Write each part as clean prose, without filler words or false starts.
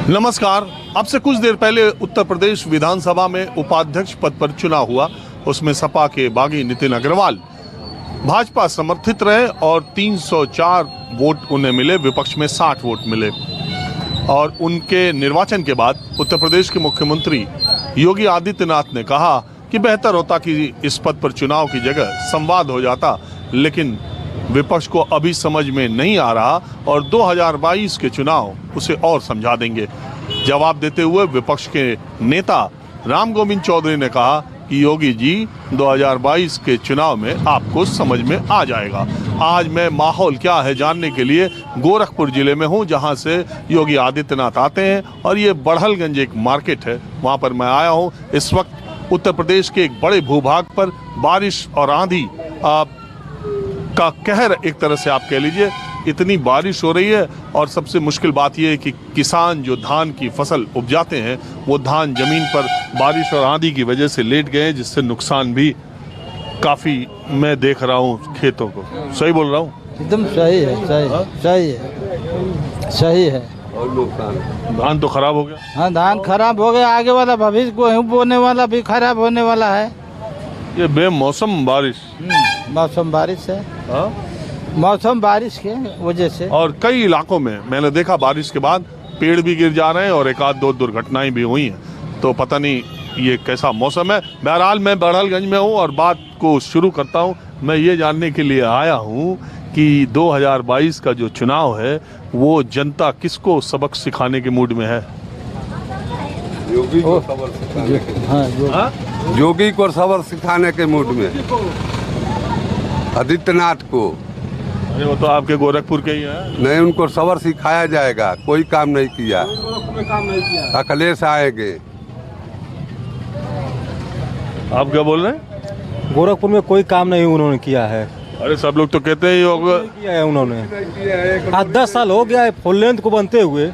नमस्कार। अब से कुछ देर पहले उत्तर प्रदेश विधानसभा में उपाध्यक्ष पद पर चुनाव हुआ। उसमें सपा के बागी नितिन अग्रवाल भाजपा समर्थित रहे और 304 वोट उन्हें मिले, विपक्ष में 60 वोट मिले। और उनके निर्वाचन के बाद उत्तर प्रदेश के मुख्यमंत्री योगी आदित्यनाथ ने कहा कि बेहतर होता कि इस पद पर चुनाव की जगह संवाद हो जाता, लेकिन विपक्ष को अभी समझ में नहीं आ रहा और 2022 के चुनाव उसे और समझा देंगे। जवाब देते हुए विपक्ष के नेता राम गोविंद चौधरी ने कहा कि योगी जी 2022 के चुनाव में आपको समझ में आ जाएगा। आज मैं माहौल क्या है जानने के लिए गोरखपुर जिले में हूं, जहां से योगी आदित्यनाथ आते हैं और ये बढ़लगंज एक मार्केट है, वहां पर मैं आया हूं। इस वक्त उत्तर प्रदेश के एक बड़े भूभाग पर बारिश और आंधी का कहर, एक तरह से आप कह लीजिए, इतनी बारिश हो रही है। और सबसे मुश्किल बात यह है कि किसान जो धान की फसल उपजाते हैं वो धान जमीन पर बारिश और आंधी की वजह से लेट गए हैं, जिससे नुकसान भी काफ़ी मैं देख रहा हूँ खेतों को। सही बोल रहा हूँ? एकदम सही है, सही है। और नुकसान धान तो खराब हो गया। हाँ, धान खराब हो गया, आगे वाला भविष्य गेहूँ बोने वाला भी खराब होने वाला है। ये बेमौसम बारिश, मौसम बारिश है। हाँ? मौसम बारिश के वजह से। और कई इलाकों में मैंने देखा बारिश के बाद पेड़ भी गिर जा रहे हैं और एक आध दो दुर्घटनाएं भी हुई हैं। तो पता नहीं ये कैसा मौसम है। बहरहाल मैं बढ़लगंज में हूँ और बात को शुरू करता हूँ। मैं ये जानने के लिए आया हूँ कि 2022 का जो चुनाव है वो जनता किसको सबक सिखाने के मूड में है? योगी को सबक सिखाने के, योगी को सबक सिखाने के मूड में, आदित्यनाथ को। अरे वो तो आपके गोरखपुर के ही हैं। नहीं, उनको सबक सिखाया जाएगा। कोई काम नहीं किया, अखिलेश आएंगे। आप क्या बोल रहे हैं? गोरखपुर में कोई काम नहीं उन्होंने किया है। अरे सब लोग तो कहते हैं योग किया है उन्होंने। आज 10 साल हो गया है फुल लेंथ को बनते हुए,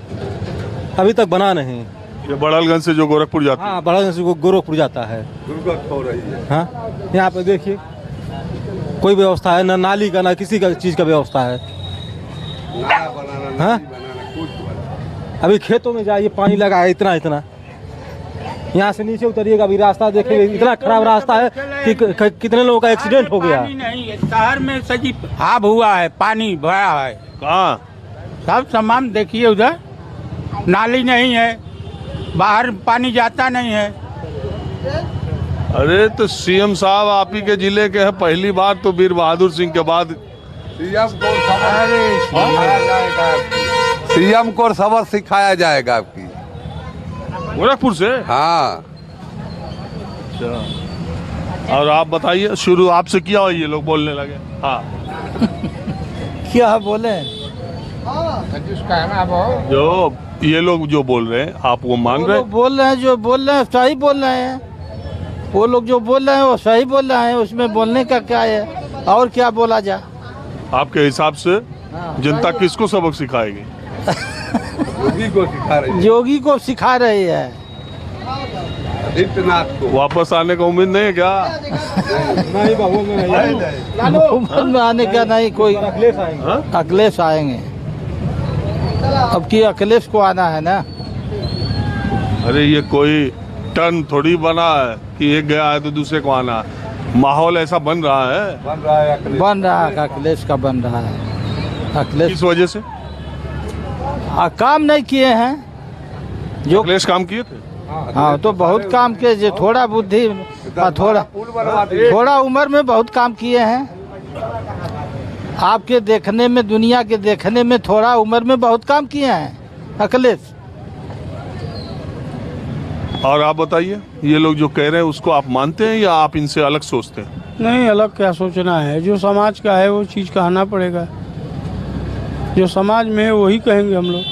अभी तक बना नहीं। ये बढ़लगंज से जो गोरखपुर जाता है? हाँ, बढ़लगंज से गोरखपुर जाता है। दुर्गत हो रही है। हाँ, यहाँ पे देखिए कोई व्यवस्था है ना, नाली का ना किसी का चीज का व्यवस्था है। नाला बनाना, हाँ? कुछ अभी खेतों में जाइए, पानी लगा है इतना इतना। यहाँ से नीचे उतरिएगा, अभी रास्ता देखिए, इतना खराब रास्ता है कि कितने लोगों का एक्सीडेंट हो गया। पानी नहीं है, शहर में सजी हाब हुआ है, पानी भरा है। कहाँ? सब सामान देखिए, उधर नाली नहीं है, बाहर पानी जाता नहीं है। अरे तो सीएम साहब आप ही के जिले के हैं, पहली बार तो वीर बहादुर सिंह के बाद सीएम को सबक सिखाया जाएगा आपकी। गोरखपुर से? हाँ। अच्छा, और आप बताइए, शुरू आपसे किया हो, ये लोग बोलने लगे। हाँ क्या बोले? जो ये लोग जो बोल रहे हैं आप वो मान रहे हैं? बोल रहे हैं, जो बोल रहे हैं सही बोल रहे हैं। वो लोग जो बोल रहे हैं वो सही बोल रहे हैं, उसमें बोलने का क्या है, और क्या बोला जा? आपके हिसाब से जनता किसको सबक सिखाएगी? योगी को सिखा रही है। योगी को सिखा रही है। आदित्यनाथ को वापस आने का उम्मीद नहीं है क्या? नहीं बाबू, उम्र में आने का नहीं कोई। अखिलेश आएंगे। अखिलेश आएंगे, अब की अखिलेश को आना है ना। अरे ये कोई टर्न थोड़ी बना है कि एक गया है तो दूसरे को आना है। माहौल ऐसा बन रहा है। बन रहा है अखिलेश का बन रहा है। अखिलेश किस वजह से? काम नहीं किए हैं जो। अखिलेश काम किए थे? हाँ, तो बहुत काम किए, जो थोड़ा बुद्धि, थोड़ा उम्र में बहुत काम किए हैं। आपके देखने में, दुनिया के देखने में थोड़ा उम्र में बहुत काम किए हैं अखिलेश। और आप बताइए, ये लोग जो कह रहे हैं उसको आप मानते हैं या आप इनसे अलग सोचते हैं? नहीं, अलग क्या सोचना है, जो समाज का है वो चीज़ कहना पड़ेगा। जो समाज में है वही कहेंगे हम लोग।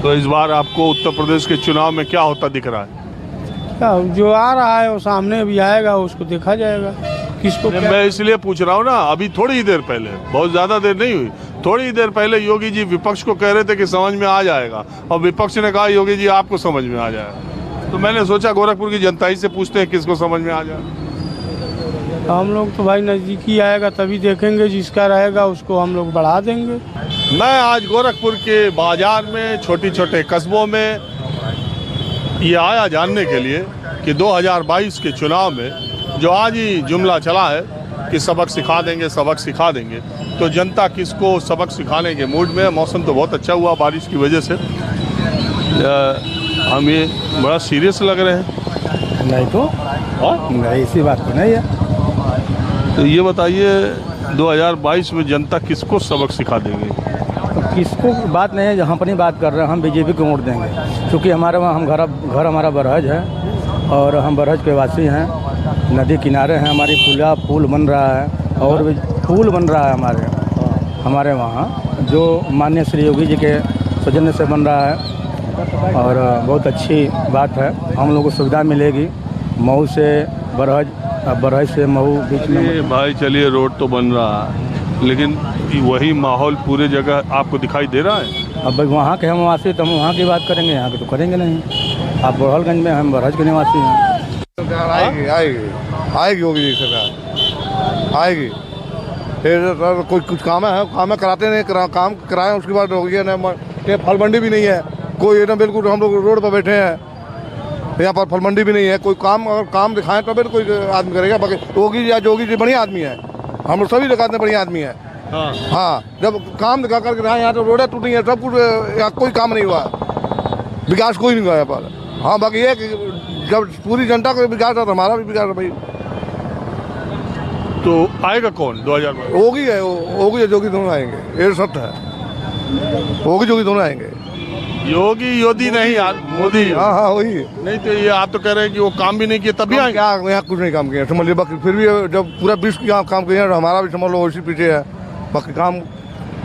तो इस बार आपको उत्तर प्रदेश के चुनाव में क्या होता दिख रहा है? क्या जो आ रहा है वो सामने अभी आएगा, उसको देखा जाएगा किसको क्या। मैं इसलिए पूछ रहा हूँ ना, अभी थोड़ी ही देर पहले, बहुत ज्यादा देर नहीं हुई, थोड़ी ही देर पहले योगी जी विपक्ष को कह रहे थे कि समझ में आ जाएगा, और विपक्ष ने कहा योगी जी आपको समझ में आ जाएगा। तो मैंने सोचा गोरखपुर की जनता ही से पूछते हैं किसको समझ में आ जाएगा। हम लोग तो भाई नज़दीकी आएगा तभी देखेंगे, जिसका रहेगा उसको हम लोग बढ़ा देंगे। मैं आज गोरखपुर के बाजार में, छोटी छोटे कस्बों में ये आया जानने के लिए कि 2022 के चुनाव में जो आज ही जुमला चला है कि सबक सिखा देंगे, सबक सिखा देंगे, तो जनता किसको सबक सिखाने के मूड में है। मौसम तो बहुत अच्छा हुआ बारिश की वजह से। हम ये बड़ा सीरियस लग रहे हैं। नहीं तो नहीं, ऐसी बात तो नहीं है। तो ये बताइए 2022 में जनता किसको सबक सिखा देंगे? तो किसको बात नहीं है, जो हम अपनी बात कर रहे हैं, हम बीजेपी को वोट देंगे, क्योंकि हमारे वहाँ घर हमारा बरहज है और हम बरहज के वासी हैं। नदी किनारे हैं, हमारी पुल बन रहा है और भी पुल बन रहा है हमारे वहाँ, जो माननीय श्री योगी जी के सौजन्य से बन रहा है और बहुत अच्छी बात है। हम लोगों को सुविधा मिलेगी मऊ से बरहज से मऊ बीच में। भाई चलिए, रोड तो बन रहा है, लेकिन वही माहौल पूरे जगह आपको दिखाई दे रहा है। अब वहाँ के हम निवासी, तो हम वहाँ की बात करेंगे, यहाँ की तो करेंगे नहीं। आप बड़हलगंज में, हम बरहज के निवासी हैं। आएगी योगी जी सरकार आएगी। फिर कोई कुछ काम है कराते नहीं, काम कराएं उसके बाद होगी ना। फल मंडी भी नहीं है कोई, ना बिल्कुल हम लोग रोड पर बैठे हैं, यहाँ पर फल मंडी भी नहीं है। कोई काम, अगर काम दिखाएं तब तो कोई आदमी करेगा। बाकी योगी जी बढ़िया आदमी है, हम लोग सभी दिखाते हैं बढ़िया आदमी है। हाँ, जब काम दिखा करके रहा, यहाँ तो रोडें टूटी हैं, सब कुछ, यहाँ कोई काम नहीं हुआ, विकास कोई नहीं हुआ यहाँ पर। हाँ, बाकी ये जब पूरी जनता का विकास है तो हमारा भी विकास है भाई। तो आएगा कौन 2022? होगी है, होगी योगी दोनों आएंगे, ये सत्य है। होगी योगी दोनों आएंगे। योगी नहीं यार, मोदी। हाँ वही। नहीं तो ये आप तो कह रहे हैं कि वो काम भी नहीं किया तभी आएंगे। क्या यहाँ कुछ नहीं काम किया, समझ लीजिए। बाकी फिर भी जब पूरा विश्व की काम किया तो हमारा भी समझ लो उसी पीछे है। बाकी काम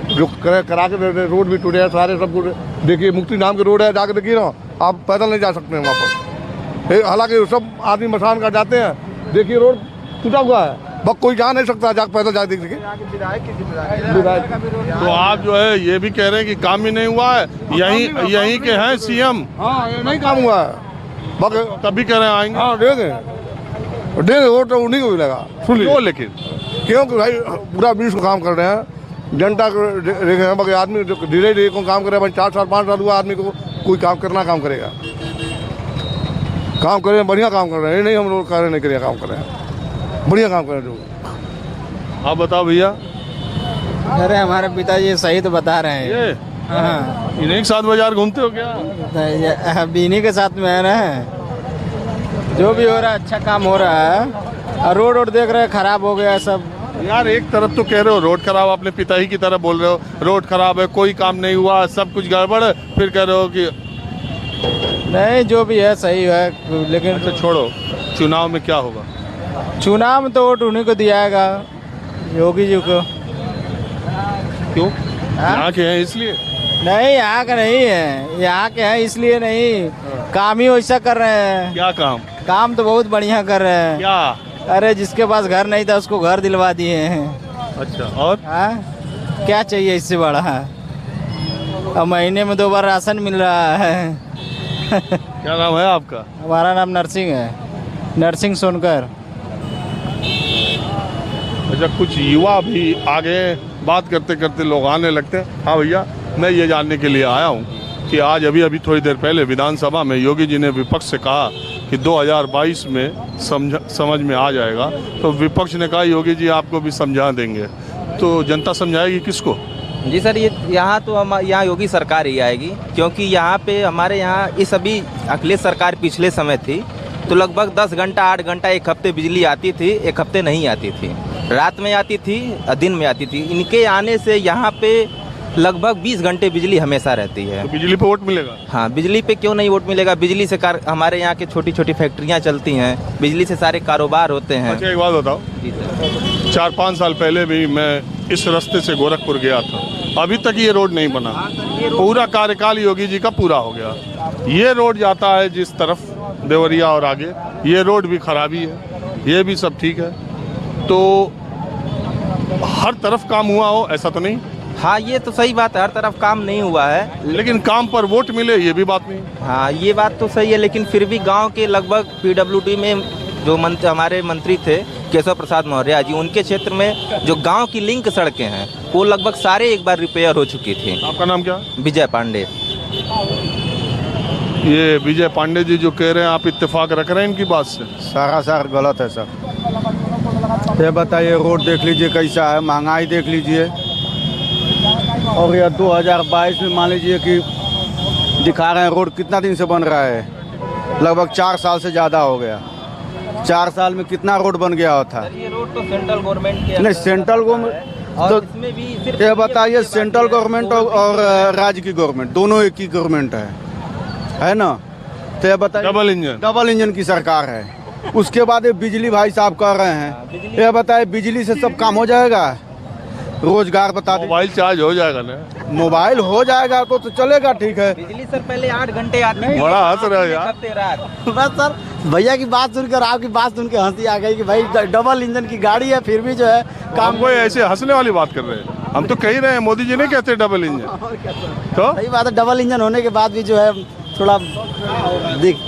जो करा के रोड भी टूटे हैं सारे, सब कुछ देखिए। मुक्ति नाम के रोड है, जाकर देखिए ना, आप पैदल नहीं जा सकते हैं वहाँ पर। हालांकि सब आदमी मसान का जाते हैं, देखिए रोड टूटा हुआ है, बस कोई जा नहीं सकता, जाकर पैदल जा देखिए। तो आप जो है ये भी कह रहे हैं कि काम ही नहीं हुआ है, यहीं के हैं सीएम। हाँ, नहीं काम हुआ है, बाकी तभी कह रहे हैं आएंगे। हाँ, देंगे वोट तो उन्हीं को मिलेगा। सुन लीजिए लेकिन क्योंकि भाई पूरा विश्व काम कर रहे हैं, जनता को देख रहे हैं। बाकी आदमी धीरे धीरे को काम करे, 4 साल 5 साल हुआ आदमी को, कोई काम करेगा, काम करे, बढ़िया काम कर रहे हैं। नहीं हम लोग कार्य नहीं करें, काम कर रहे हैं, बढ़िया काम कर रहे हैं। आप बताओ भैया। अरे हमारे पिताजी सही तो बता रहे हैं। ये हाँ, इन्हीं के साथ बाजार घूमते हो क्या? अब इन्हीं के साथ में है ना, जो भी हो रहा है अच्छा काम हो रहा है। और रोड देख रहे हैं खराब हो गया सब। यार एक तरफ तो कह रहे हो रोड खराब, अपने पिता ही की तरह बोल रहे हो रोड खराब है, कोई काम नहीं हुआ, सब कुछ गड़बड़ है, फिर कह रहे हो कि नहीं, जो भी है सही है। लेकिन अच्छा छोड़ो, चुनाव में क्या होगा? चुनाव में तो वोट उन्हीं को दिया जाएगा, योगी जी को। क्यों? यहाँ के हैं इसलिए? नहीं, यहाँ का नहीं है, यहाँ के हैं इसलिए नहीं, काम ही वैसा कर रहे हैं। क्या काम? काम तो बहुत बढ़िया कर रहे हैं। क्या? अरे जिसके पास घर नहीं था उसको घर दिलवा दिए हैं। अच्छा, और क्या चाहिए इससे बड़ा? अब महीने में 2 बार राशन मिल रहा है। क्या नाम है आपका? हमारा नाम नरसिंह है, नरसिंह सोनकर। अच्छा, कुछ युवा भी आगे बात करते करते लोग आने लगते हैं। हाँ भैया, मैं ये जानने के लिए आया हूँ कि आज अभी थोड़ी देर पहले विधानसभा में योगी जी ने विपक्ष से कहा कि 2022 में समझ में आ जाएगा, तो विपक्ष ने कहा योगी जी आपको भी समझा देंगे। तो जनता समझाएगी किसको? जी सर, ये यहाँ तो यहाँ योगी सरकार ही आएगी, क्योंकि यहाँ पे हमारे यहाँ इस अभी अखिलेश सरकार पिछले समय थी तो लगभग 10 घंटा 8 घंटा एक हफ्ते बिजली आती थी, एक हफ्ते नहीं आती थी, रात में आती थी, दिन में आती थी। इनके आने से यहाँ पे लगभग 20 घंटे बिजली हमेशा रहती है। तो बिजली पे वोट मिलेगा? हाँ, बिजली पे क्यों नहीं वोट मिलेगा? बिजली से हमारे यहाँ के छोटी छोटी फैक्ट्रियाँ चलती हैं, बिजली से सारे कारोबार होते हैं। अच्छा, एक बात बताओ, 4-5 साल पहले भी मैं इस रास्ते से गोरखपुर गया था, अभी तक ये रोड नहीं बना। पूरा कार्यकाल योगी जी का पूरा हो गया, ये रोड जाता है जिस तरफ देवरिया और आगे, ये रोड भी खराबी है, ये भी सब ठीक है। तो हर तरफ काम हुआ हो ऐसा तो नहीं? हाँ, ये तो सही बात है, हर तरफ काम नहीं हुआ है, लेकिन काम पर वोट मिले ये भी बात नहीं। हाँ, ये बात तो सही है, लेकिन फिर भी गांव के लगभग PWD में जो हमारे मंत्री थे केशव प्रसाद मौर्य जी, उनके क्षेत्र में जो गांव की लिंक सड़कें हैं वो लगभग सारे एक बार रिपेयर हो चुकी थी। आपका नाम क्या? विजय पांडे। ये विजय पांडे जी जो कह रहे हैं, आप इत्तेफाक रख रहे हैं इनकी बात से? सर गलत है सर। ये बताइए, रोड देख लीजिए कैसा है, महंगाई देख लीजिए, और यह 2022 में मान लीजिए कि दिखा रहे हैं रोड कितना दिन से बन रहा है, लगभग 4 साल से ज़्यादा हो गया। 4 साल में कितना रोड बन गया था। ये रोड तो सेंट्रल गवर्नमेंट के नहीं, सेंट्रल गवर्नमेंट और तो इसमें भी ये बताइए, सेंट्रल गवर्नमेंट और राज्य की गवर्नमेंट दोनों एक ही गवर्नमेंट है ना। तो ये बताइए, डबल इंजन की सरकार है। उसके बाद ये बिजली भाई साहब कह रहे हैं, ये बताइए बिजली से सब काम हो जाएगा, रोजगार बता दीजिए। मोबाइल चार्ज हो जाएगा ना? मोबाइल हो जाएगा तो चलेगा, ठीक है। बिजली सर पहले 8 घंटे आती थी, बड़ा हंस रहे हो यार। बस सर, भैया की बात सुनकर आपकी बात सुन के हंसी आ गई कि भाई डबल इंजन की गाड़ी है फिर भी जो है काम। कोई ऐसे हंसने वाली बात कर रहे हैं? हम तो कह ही रहे हैं, मोदी जी नहीं कहते डबल इंजन। तो सही बात है, डबल इंजन होने के बाद भी जो है थोड़ा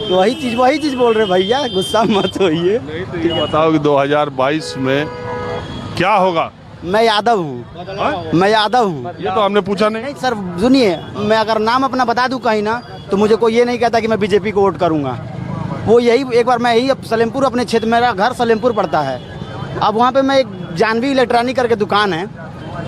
वही चीज बोल रहे भैया, गुस्सा मत होइए। ये बताओ कि 2022 में क्या होगा? मैं यादव हूँ, मैं यादव हूँ। ये तो हमने पूछा नहीं। नहीं सर सुनिए, मैं अगर नाम अपना बता दूं कहीं ना तो मुझे कोई ये नहीं कहता कि मैं बीजेपी को वोट करूंगा। वो यही एक बार मैं यही सलेमपुर, अपने क्षेत्र, मेरा घर सलेमपुर पड़ता है। अब वहाँ पे मैं एक जानवी इलेक्ट्रॉनिक करके दुकान है,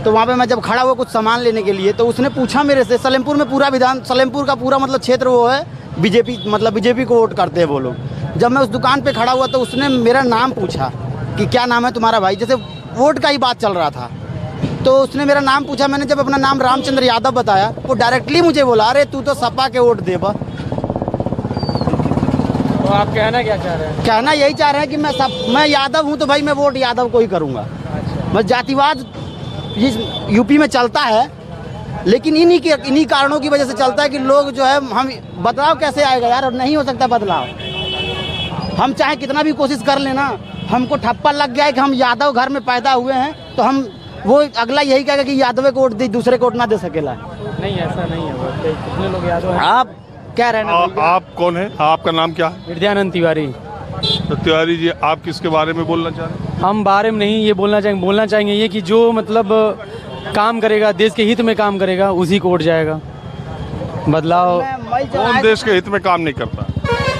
तो वहाँ पे मैं जब खड़ा हुआ कुछ सामान लेने के लिए, तो उसने पूछा मेरे से, सलेमपुर में पूरा सलेमपुर का पूरा मतलब क्षेत्र वो है बीजेपी, मतलब बीजेपी को वोट करते हैं वो लोग। जब मैं उस दुकान पे खड़ा हुआ तो उसने मेरा नाम पूछा कि क्या नाम है तुम्हारा भाई, जैसे वोट का ही बात चल रहा था। तो उसने मेरा नाम पूछा, मैंने जब अपना नाम रामचंद्र यादव बताया, वो डायरेक्टली मुझे बोला, अरे तू तो सपा के वोट दे बा। तो आप कहना क्या चाह रहे हैं? कहना यही चाह रहे हैं कि मैं यादव हूँ तो भाई मैं वोट यादव को ही करूँगा। बस जातिवाद यूपी में चलता है, लेकिन इन्हीं कारणों की वजह से चलता है कि लोग जो है, हम बदलाव कैसे आएगा यार, और नहीं हो सकता बदलाव। हम चाहे कितना भी कोशिश कर लेना, हमको ठप्पा लग गया है कि हम यादव घर में पैदा हुए हैं, तो हम वो अगला यही कहेगा कि यादव को वोट दे, दूसरे को वोट ना दे सकेला। नहीं, ऐसा नहीं है, कितने लोग यादव हैं। आप कह रहे हैं ना। आप कौन है? आपका नाम क्या है? हृदयानंद तिवारी। तो तिवारी जी, आप किसके बारे में बोलना चाह रहे हैं? हम बारे में नहीं ये बोलना चाहेंगे ये कि जो मतलब काम करेगा, देश के हित में काम करेगा, उसी को वोट जाएगा। बदलाव कौन देश के हित में काम नहीं करता?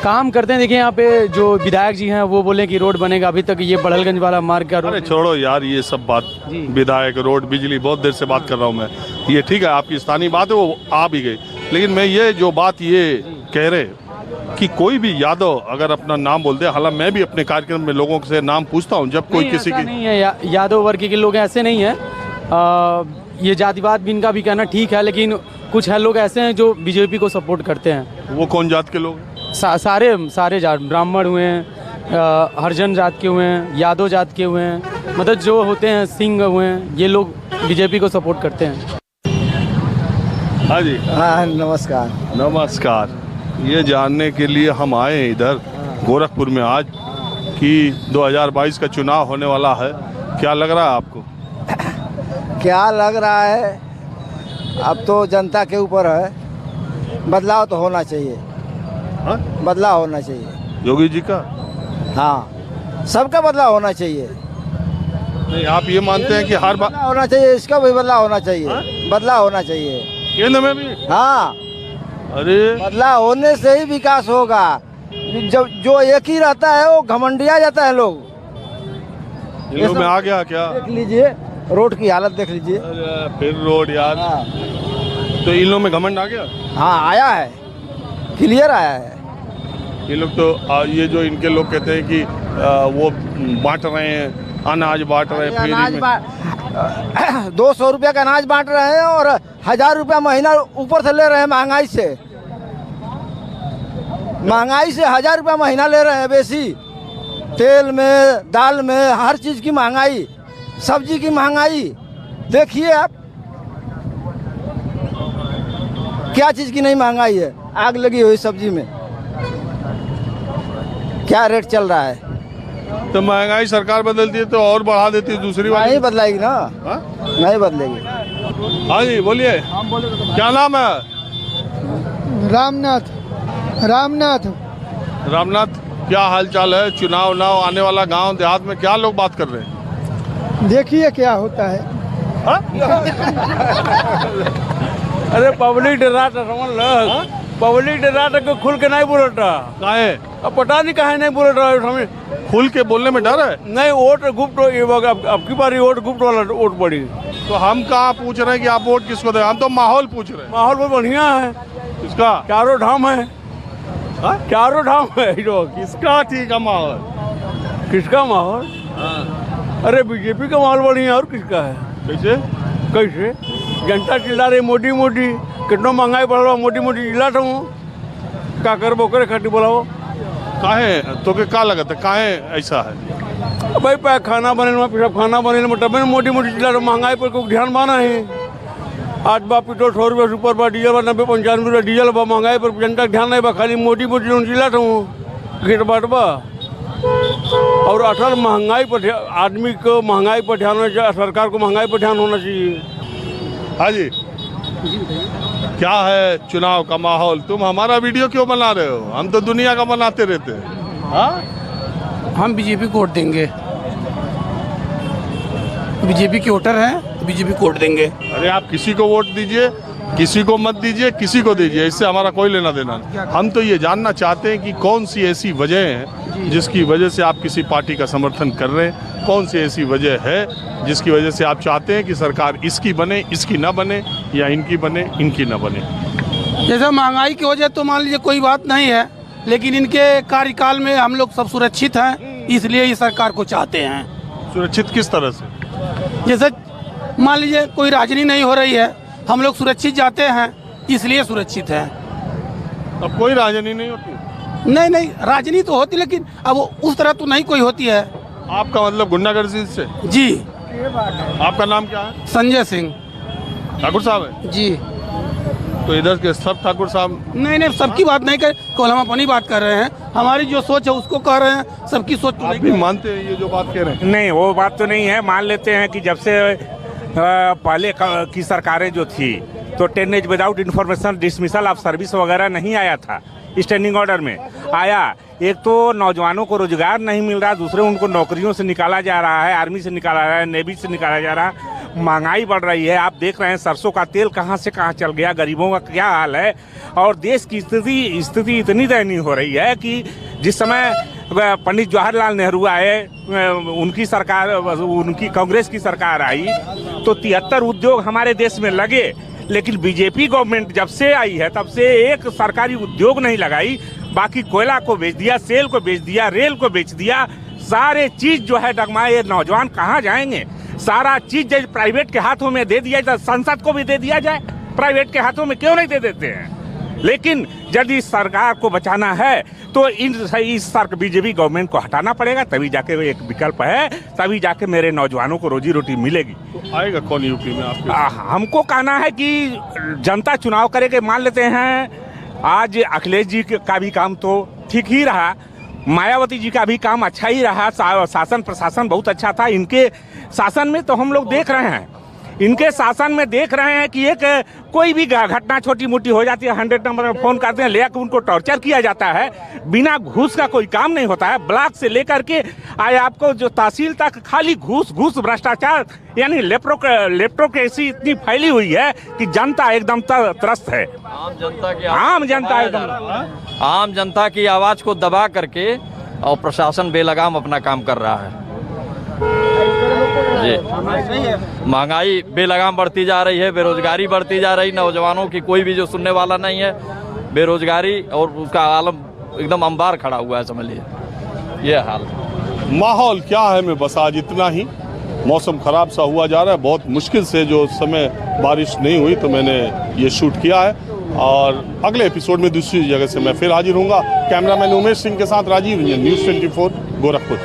काम करते हैं। देखिए यहाँ पे जो विधायक जी हैं वो बोले कि रोड बनेगा, अभी तक ये बड़हलगंज वाला मार्ग का रोड। अरे छोड़ो यार ये सब बात, विधायक, रोड, बिजली, बहुत देर से बात कर रहा हूँ मैं। ये ठीक है, आपकी स्थानीय बात है, वो आ भी गई, लेकिन मैं ये जो बात ये कह रहे कि कोई भी यादव अगर अपना नाम बोल दे, हालांकि मैं भी अपने कार्यक्रम में लोगों से नाम पूछता हूँ जब कोई किसी की नहीं है, यादव वर्ग के लोग ऐसे नहीं है। ये जातिवाद भी इनका भी कहना ठीक है, लेकिन कुछ है लोग ऐसे हैं जो बीजेपी को सपोर्ट करते हैं। वो कौन जात के लोग? सारे जात, ब्राह्मण हुए हैं, हरिजन जात के हुए हैं, यादव जात के हुए हैं, मतलब जो होते हैं सिंह हुए हैं, ये लोग बीजेपी को सपोर्ट करते हैं। हाँ जी, हाँ नमस्कार। नमस्कार। ये जानने के लिए हम आए हैं इधर गोरखपुर में आज कि 2022 का चुनाव होने वाला है, क्या लग रहा है आपको? क्या लग रहा है, अब तो जनता के ऊपर है, बदलाव तो होना चाहिए। हाँ? बदलाव होना चाहिए योगी जी का? हाँ, सबका बदलाव होना चाहिए। नहीं, आप ये मानते हैं कि हर बार होना चाहिए, इसका भी बदलाव होना चाहिए। हाँ? बदलाव होना चाहिए केंद्र में भी? हाँ, अरे बदलाव होने से ही विकास होगा। जो एक ही रहता है वो घमंडिया जाता है लोग। इन लोग में आ गया क्या? देख लीजिए रोड की हालत देख लीजिए। अरे फिर रोड यार। हाँ, तो इन लोग में घमंड आ गया? हाँ आया है, क्लियर आया है। ये लोग तो ये जो इनके लोग कहते हैं कि वो बांट रहे हैं, अनाज बांट रहे हैं, अनाज फ्री में। 200 रुपया का अनाज बांट रहे हैं और 1000 रुपया महीना ऊपर से ले रहे हैं। महंगाई से 1000 रुपया महीना ले रहे हैं बेसी। तेल में, दाल में, हर चीज़ की महंगाई, सब्जी की महंगाई देखिए आप, क्या चीज़ की नहीं महंगाई है। आग लगी हुई सब्जी में, क्या रेट चल रहा है। तो महंगाई सरकार बदलती है तो और बढ़ा देती है दूसरी वाली। नहीं बदलाएगी ना। हाँ? नहीं बदलेगी। हाँ जी बोलिए, क्या नाम है? रामनाथ। रामनाथ क्या हालचाल है? चुनाव आने वाला गांव देहात में क्या लोग बात कर रहे हैं? देखिए क्या होता है। अरे पब्लिक डरा समझ लो, पब्लिक डरा को खुल के नहीं बोल रहा। काहे? अब पता नहीं कहे नहीं बोल रहा है, खुल के बोलने में डर है? नहीं वोट गुप्त, अब की बार वोट गुप्त वाला वोट पड़ी। तो हम कहाँ पूछ रहे हैं कि आप वोट किसको दें, हम तो माहौल पूछ रहे हैं। माहौल बहुत बढ़िया है, किसका? चारों धाम है, चारों धाम है। किसका ठीक है माहौल? किसका माहौल? अरे बीजेपी का माहौल बढ़िया है, और किसका है? कैसे? कैसे? जनता चिल्ला रही मोदी मोदी, कितना महंगाई बढ़ रहा, मोदी मोदी चिल्ला था हूँ, क्या कर बोकरे खटी बोलाओ। काहे तो के का लगता है, काहे ऐसा है? भाई खाना बने पिछड़ा खाना बने तब मोटी मोटी चिल्ला रहा, महंगाई पर कोई ध्यान माना है। आज बा पेट्रोल 100 रुपये सुपर बा, डीजल बा 90-95 रुपये डीजल बा, महंगाई पर जनता ध्यान नहीं बा, खाली मोदी मोदी चिल्ला था हूँ घेट बाट बा। और असल महंगाई पर आदमी को महंगाई पर ध्यान होना चाहिए, सरकार को महंगाई पर ध्यान होना चाहिए। हाँ जी, क्या है चुनाव का माहौल? तुम हमारा वीडियो क्यों बना रहे हो? हम तो दुनिया का बनाते रहते हैं। हाँ, हम बीजेपी को वोट देंगे, बीजेपी के वोटर हैं तो बीजेपी को वोट देंगे। अरे आप किसी को वोट दीजिए, किसी को मत दीजिए, किसी को दीजिए, इससे हमारा कोई लेना देना नहीं। हम तो ये जानना चाहते हैं कि कौन सी ऐसी वजह है जिसकी वजह से आप किसी पार्टी का समर्थन कर रहे हैं, कौन सी ऐसी वजह है जिसकी वजह से आप चाहते हैं कि सरकार इसकी बने, इसकी ना बने, या इनकी बने, इनकी ना बने। जैसे महंगाई की वजह तो मान लीजिए कोई बात नहीं है, लेकिन इनके कार्यकाल में हम लोग सब सुरक्षित हैं, इसलिए इस सरकार को चाहते हैं। सुरक्षित किस तरह से? जैसे मान लीजिए कोई राजनीति नहीं हो रही है, हम लोग सुरक्षित जाते हैं, इसलिए सुरक्षित हैं। अब कोई राजनीति नहीं होती? नहीं, राजनीति तो होती, लेकिन अब उस तरह तो नहीं कोई होती है। आपका मतलब गुंडागर्दी से? जी। आपका नाम क्या है? संजय सिंह। ठाकुर साहब है जी। तो इधर के सब ठाकुर साहब? नहीं, सबकी बात नहीं कर, केवल हम अपनी बात कर रहे हैं, हमारी जो सोच है उसको कह रहे हैं, सबकी सोच तो आप नहीं भी मानते हैं ये जो बात कह रहे हैं? नहीं, वो बात तो नहीं है। मान लेते हैं कि जब से पहले की सरकारें जो थी तो 10 days without information dismissal of service वगैरह नहीं आया था, स्टैंडिंग ऑर्डर में आया। एक तो नौजवानों को रोजगार नहीं मिल रहा, दूसरे उनको नौकरियों से निकाला जा रहा है, आर्मी से निकाला जा रहा है, नेवी से निकाला जा रहा है, महंगाई बढ़ रही है। आप देख रहे हैं सरसों का तेल कहाँ से कहाँ चल गया, गरीबों का क्या हाल है, और देश की स्थिति इतनी दयनीय हो रही है कि जिस समय पंडित जवाहरलाल नेहरू आए, उनकी सरकार, उनकी कांग्रेस की सरकार आई तो 73 उद्योग हमारे देश में लगे, लेकिन बीजेपी गवर्नमेंट जब से आई है तब से एक सरकारी उद्योग नहीं लगाई। बाकी कोयला को बेच दिया, सेल को बेच दिया, रेल को बेच दिया, सारे चीज जो है डगमाए। ये नौजवान कहाँ जाएंगे? सारा चीज प्राइवेट के हाथों में दे दिया जाए, संसद को भी दे दिया जाए, प्राइवेट के हाथों में क्यों नहीं दे देते हैं? लेकिन यदि सरकार को बचाना है तो इस बीजेपी गवर्नमेंट को हटाना पड़ेगा, तभी जाके एक विकल्प है, तभी जाके मेरे नौजवानों को रोजी रोटी मिलेगी। तो आएगा कौन यूपी में आपके? हमको कहना है कि जनता चुनाव करेगी। मान लेते हैं आज अखिलेश जी का भी काम तो ठीक ही रहा, मायावती जी का भी काम अच्छा ही रहा, शासन प्रशासन बहुत अच्छा था। इनके शासन में तो हम लोग देख रहे हैं, इनके शासन में देख रहे हैं कि एक कोई भी घटना छोटी मोटी हो जाती है 100 नंबर में फोन करते हैं, लेकर उनको टॉर्चर किया जाता है, बिना घूस का कोई काम नहीं होता है। ब्लॉक से लेकर के आए आपको जो तहसील तक खाली घूस भ्रष्टाचार, यानी लेप्टोक्रेसी इतनी फैली हुई है कि जनता एकदम त्रस्त है। आम जनता की आवाज को दबा करके और प्रशासन बेलगाम अपना काम कर रहा है। जी, महंगाई बेलगाम बढ़ती जा रही है, बेरोजगारी बढ़ती जा रही, नौजवानों की कोई भी जो सुनने वाला नहीं है, बेरोजगारी और उसका आलम एकदम अंबार खड़ा हुआ है, समझ लीजिए ये हाल। माहौल क्या है में बस आज इतना ही। मौसम खराब सा हुआ जा रहा है, बहुत मुश्किल से जो समय बारिश नहीं हुई तो मैंने ये शूट किया है, और अगले एपिसोड में दूसरी जगह से मैं फिर हाजिर हूँगा। कैमरामैन उमेश सिंह के साथ राजीव रंजन, न्यूज़ 24 गोरखपुर।